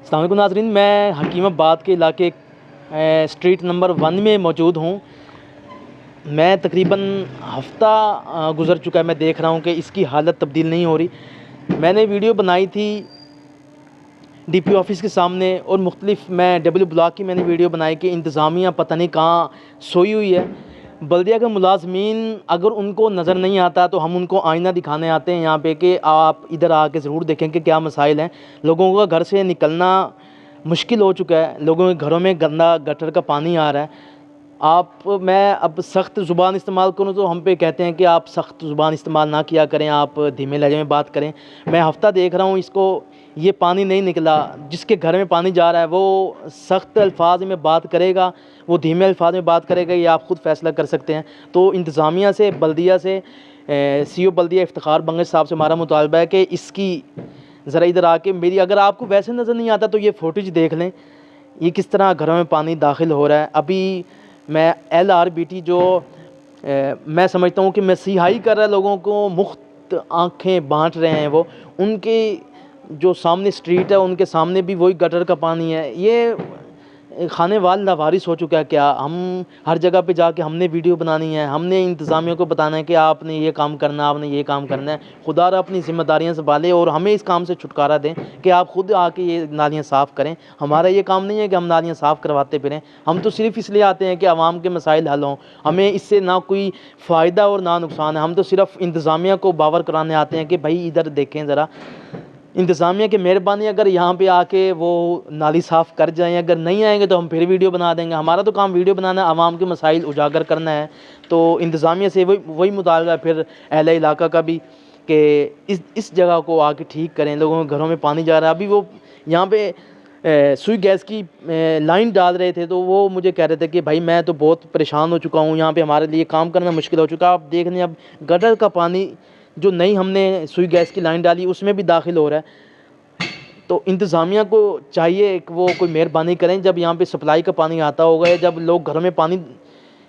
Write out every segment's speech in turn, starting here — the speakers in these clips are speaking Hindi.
अस्सलाम वालेकुम नाज़रीन, मैं हकीमाबाद के इलाके स्ट्रीट नंबर 1 में मौजूद हूँ। मैं तकरीबन हफ़्ता गुज़र चुका है, मैं देख रहा हूँ कि इसकी हालत तब्दील नहीं हो रही। मैंने वीडियो बनाई थी डीपी ऑफ़िस के सामने और मुख्तलिफ़ मैं डब्ल्यू ब्लॉक की मैंने वीडियो बनाई कि इंतज़ामिया पता नहीं कहाँ सोई हुई है। बल्दिया के मुलाज़मीन अगर उनको नज़र नहीं आता तो हम उनको आईना दिखाने आते हैं यहाँ पे कि आप इधर आके ज़रूर देखें कि क्या मसाइल हैं। लोगों का घर से निकलना मुश्किल हो चुका है, लोगों के घरों में गंदा गटर का पानी आ रहा है। मैं अब सख्त ज़ुबान इस्तेमाल करूँ तो हम पे कहते हैं कि आप सख्त ज़ुबान इस्तेमाल ना किया करें, आप धीमे लहजे में बात करें। मैं हफ़्ता देख रहा हूँ इसको, ये पानी नहीं निकला। जिसके घर में पानी जा रहा है वो सख्त अल्फाज में बात करेगा, वो धीमे अल्फाज में बात करेगा, ये आप ख़ुद फ़ैसला कर सकते हैं। तो इंतज़ामिया से, बल्दिया से, CO बल्दिया इफ्तिखार बंगश साहब से हमारा मुतालबा है कि इसकी ज़रा इधर आके मेरी, अगर आपको वैसे नज़र नहीं आता तो ये फुटेज देख लें, ये किस तरह घरों में पानी दाखिल हो रहा है। अभी मैं LRBT जो मैं समझता हूँ कि मसीहाई कर रहा है, लोगों को मुफ्त आँखें बाँट रहे हैं, वो उनके जो सामने स्ट्रीट है उनके सामने भी वही गटर का पानी है। ये खाने वाल लावारिस हो चुका है। क्या हम हर जगह पे जाके हमने वीडियो बनानी है, हमने इंतज़ामिया को बताना है कि आपने ये काम करना है, आपने ये काम करना है। खुदा रहा अपनी ज़िम्मेदारियाँ संभाले और हमें इस काम से छुटकारा दें कि आप ख़ुद आके ये नालियाँ साफ़ करें। हमारा ये काम नहीं है कि हम नालियाँ साफ़ करवाते फिरें, हम तो सिर्फ़ इसलिए आते हैं कि आवाम के मसाइल हल हों। हमें इससे ना कोई फ़ायदा और ना नुकसान है, हम तो सिर्फ़ इंतज़ामिया को बावर कराने आते हैं कि भाई इधर देखें ज़रा। इंतज़ामिया की मेहरबानी, अगर यहाँ पे आके वो नाली साफ़ कर जाएँ, अगर नहीं आएंगे तो हम फिर वीडियो बना देंगे। हमारा तो काम वीडियो बनाना है, आवाम के मसाइल उजागर करना है। तो इंतज़ामिया से वही मुतालबा है फिर अहले इलाका का भी कि इस जगह को आके ठीक करें। लोगों के घरों में पानी जा रहा है। अभी वो यहाँ पे सुई गैस की लाइन डाल रहे थे तो वो मुझे कह रहे थे कि भाई मैं तो बहुत परेशान हो चुका हूँ, यहाँ पे हमारे लिए काम करना मुश्किल हो चुका। आप देख लें अब गटर का पानी जो नई हमने सुई गैस की लाइन डाली उसमें भी दाखिल हो रहा है। तो इंतज़ामिया को चाहिए कि वो कोई मेहरबानी करें, जब यहाँ पे सप्लाई का पानी आता होगा या जब लोग घरों में पानी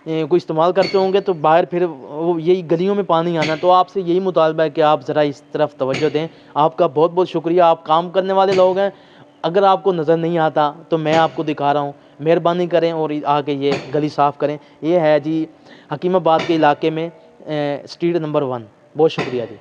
को इस्तेमाल करते होंगे तो बाहर फिर वो यही गलियों में पानी आना। तो आपसे यही मुतालबा है कि आप ज़रा इस तरफ तवज्जो दें। आपका बहुत बहुत शुक्रिया, आप काम करने वाले लोग हैं। अगर आपको नज़र नहीं आता तो मैं आपको दिखा रहा हूँ, मेहरबानी करें और आके ये गली साफ़ करें। ये है जी हकीमाबाद के इलाके में स्ट्रीट नंबर 1। बहुत शुक्रिया जी।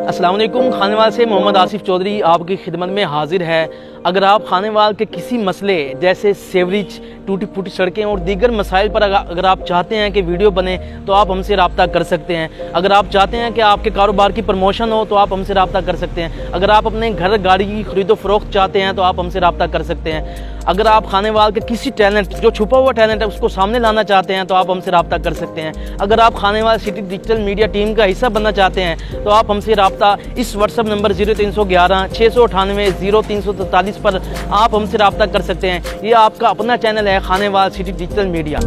अस्सलाम वालेकुम, खानेवाल से मोहम्मद आसिफ चौधरी आपकी खिदमत में हाजिर है। अगर आप खानेवाल के किसी मसले जैसे सेवरेज, टूटी फूटी सड़कें और दीगर मसाइल पर अगर आप चाहते हैं कि वीडियो बने तो आप हमसे रब्ता कर सकते हैं। अगर आप चाहते हैं कि आपके कारोबार की प्रमोशन हो तो आप हमसे रब्ता कर सकते हैं। अगर आप अपने घर गाड़ी की खरीदो फरोख्त चाहते हैं तो आप हमसे रब्ता कर सकते हैं। अगर आप खानेवाल के किसी टैलेंट, जो छुपा हुआ टैलेंट है, उसको सामने लाना चाहते हैं तो आप हमसे रब्ता कर सकते हैं। अगर आप Khanewal city digital media team का हिस्सा बनना चाहते हैं तो आप हमसे रब्ता इस व्हाट्सएप नंबर 0311 698 0343 पर आप हमसे रब्ता कर सकते हैं। ये आपका अपना चैनल है खानेवाल सिटी डिजिटल मीडिया।